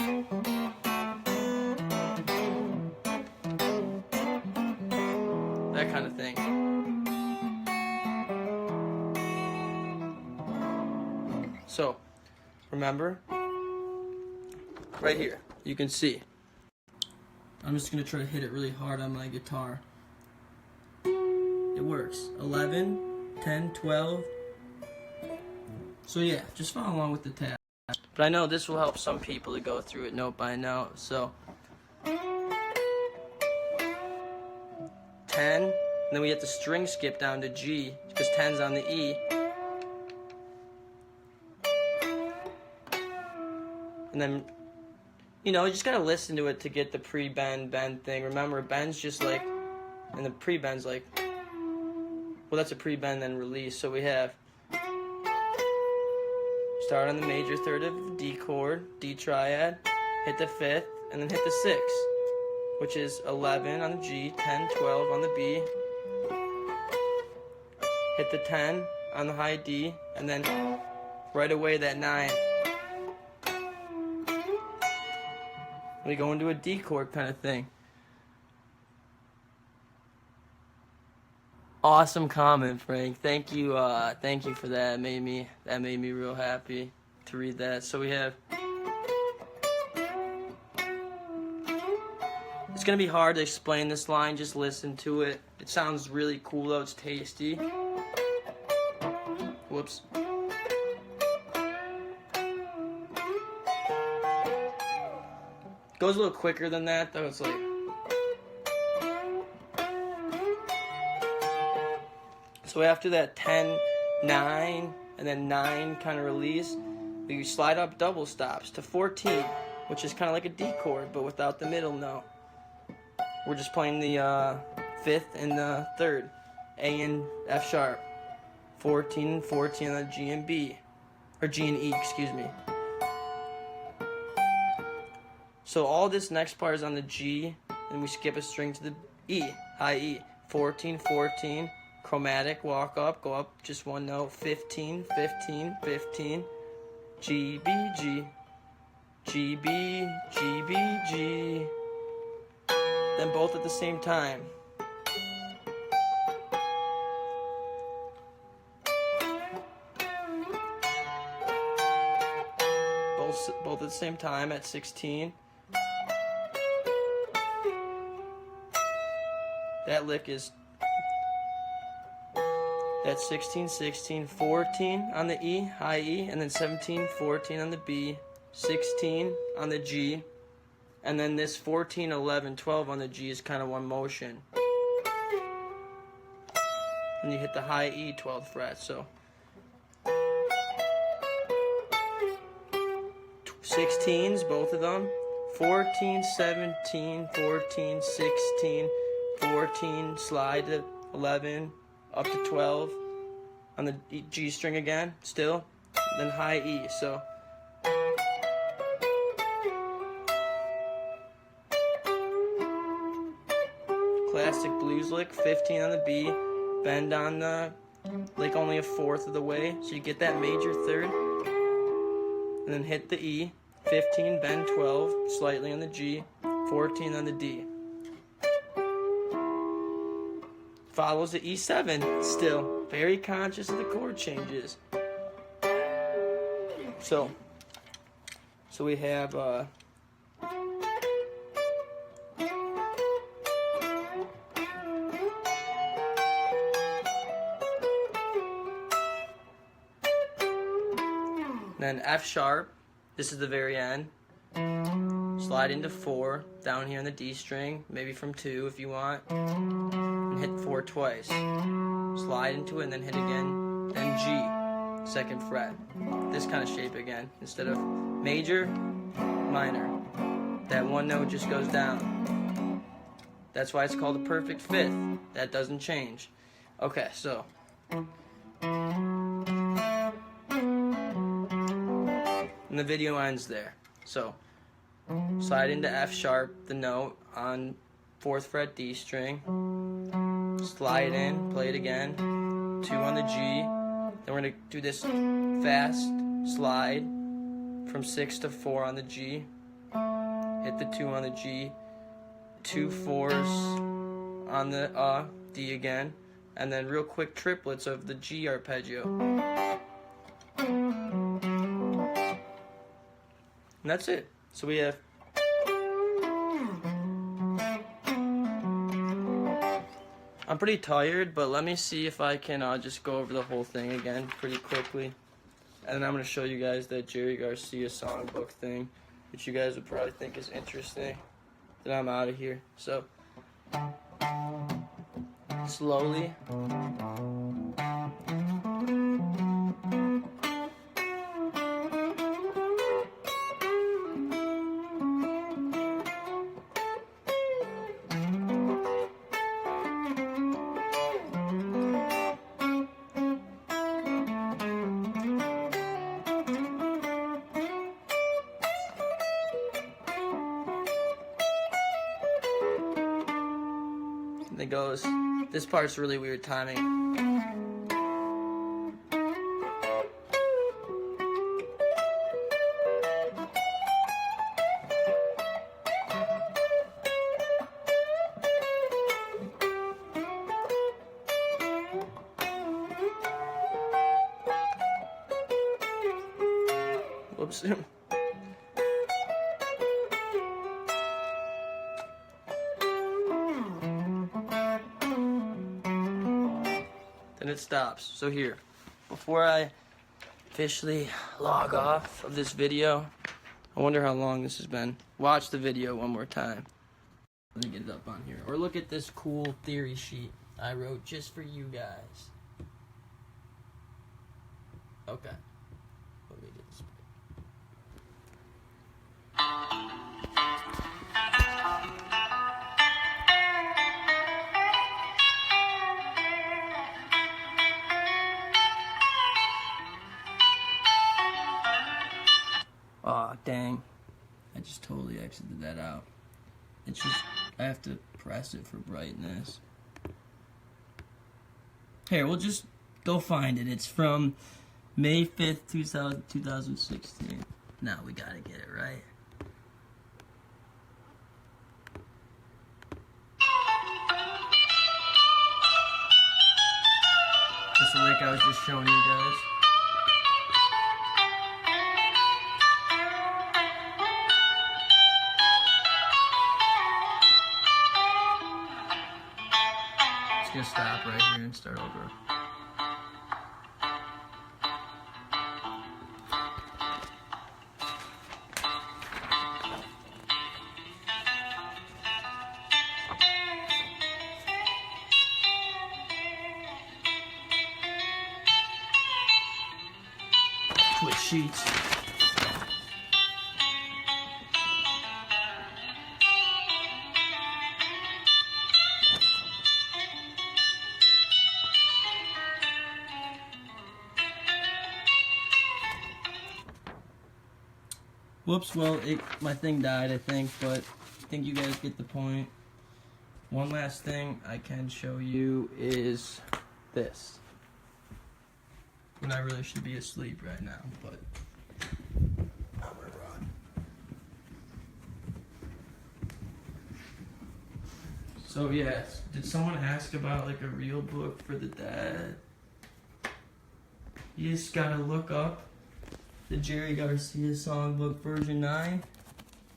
That kind of thing. So, remember, right here, you can see. I'm just going to try to hit it really hard on my guitar. It works. 11, 10, 12. So yeah, just follow along with the tab. But I know this will help some people to go through it note by note. So 10, and then we get the string skip down to G because 10's on the E. And then, you know, you just gotta listen to it to get the pre-bend, bend thing. Remember, bend's just like, and the pre-bend's like, well, that's a pre-bend then release. So we have start on the major third of the D chord, D triad, hit the 5th, and then hit the 6th, which is 11 on the G, 10, 12 on the B, hit the 10 on the high D, and then right away that 9. We go into a D chord kind of thing. Awesome comment, Frank. Thank you for that. That made me real happy to read that. So we have. It's gonna be hard to explain this line. Just listen to it. It sounds really cool though. It's tasty. Whoops. Goes a little quicker than that though. It's like. So after that 10, 9, and then 9 kind of release, we slide up double stops to 14, which is kind of like a D chord, but without the middle note. We're just playing the 5th and the 3rd, A and F sharp, 14 and 14 on the G and B, or G and E, excuse me. So all this next part is on the G, and we skip a string to the E, high E, 14, 14, chromatic, walk up, go up just one note, 15, 15, 15, G, B, G, G, B, G, B, G, then both at the same time. Both at the same time at 16. That lick is that's 16, 16, 14 on the E, high E, and then 17, 14 on the B, 16 on the G, and then this 14, 11, 12 on the G is kind of one motion. And you hit the high E 12th fret, so 16s, both of them, 14, 17, 14, 16, 14, slide to 11, up to 12 on the G string again, still, then high E, so classic blues lick, 15 on the B, bend on the lick only a 4th of the way, so you get that major 3rd, and then hit the E, 15, bend 12, slightly on the G, 14 on the D. Follows the E7, still very conscious of the chord changes. So we have then F sharp. This is the very end. Slide into 4 down here on the D string, maybe from 2 if you want. Hit 4 twice, slide into it, and then hit again, then G, 2nd fret. This kind of shape again, instead of major, minor. That one note just goes down. That's why it's called a perfect fifth. That doesn't change. Okay, so. And the video ends there. So, slide into F sharp, the note, on 4th fret D string. Slide in, play it again. 2 on the G. Then we're going to do this fast slide from 6 to 4 on the G. Hit the 2 on the G. 2 4s on the D again. And then real quick triplets of the G arpeggio. And that's it. So we have. I'm pretty tired, but let me see if I can just go over the whole thing again pretty quickly. And then I'm going to show you guys that Jerry Garcia songbook thing, which you guys would probably think is interesting. Then I'm out of here. So, slowly. It goes, this part's really weird timing. Whoops. And it stops. So here, before I officially log off of this video, I wonder how long this has been. Watch the video one more time. Let me get it up on here. Or look at this cool theory sheet I wrote just for you guys. Okay. Let me get this. Aw, dang. I just totally exited that out. It's just, I have to press it for brightness. Here, we'll just go find it. It's from May 5th, 2016. Now we gotta get it right. Just the lick I was just showing you guys. Gonna stop right here and start over. Switch sheets. Whoops, well, my thing died, I think, but I think you guys get the point. One last thing I can show you is this. And I really should be asleep right now, but I'm gonna run. So yeah, did someone ask about like a real book for the dad? You just gotta look up the Jerry Garcia songbook version 9,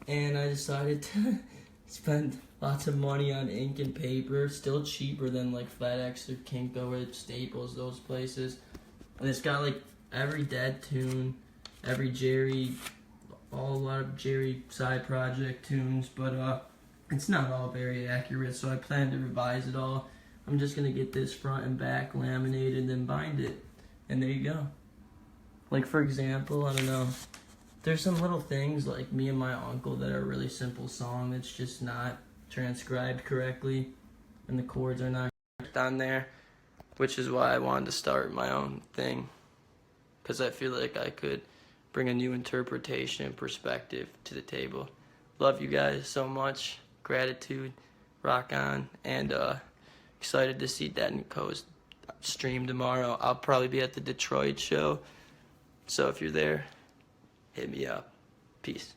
and I decided to spend lots of money on ink and paper, still cheaper than like FedEx or Kinko or Staples, those places. And it's got like every Dead tune, every Jerry, a lot of Jerry side project tunes, but it's not all very accurate, so I plan to revise it all. I'm just gonna get this front and back laminated and then bind it, and there you go. Like, for example, I don't know, there's some little things like Me and My Uncle that are a really simple song that's just not transcribed correctly, and the chords are not on there, which is why I wanted to start my own thing, because I feel like I could bring a new interpretation and perspective to the table. Love you guys so much. Gratitude. Rock on. And excited to see Dead and Co's stream tomorrow. I'll probably be at the Detroit show, so if you're there, hit me up. Peace.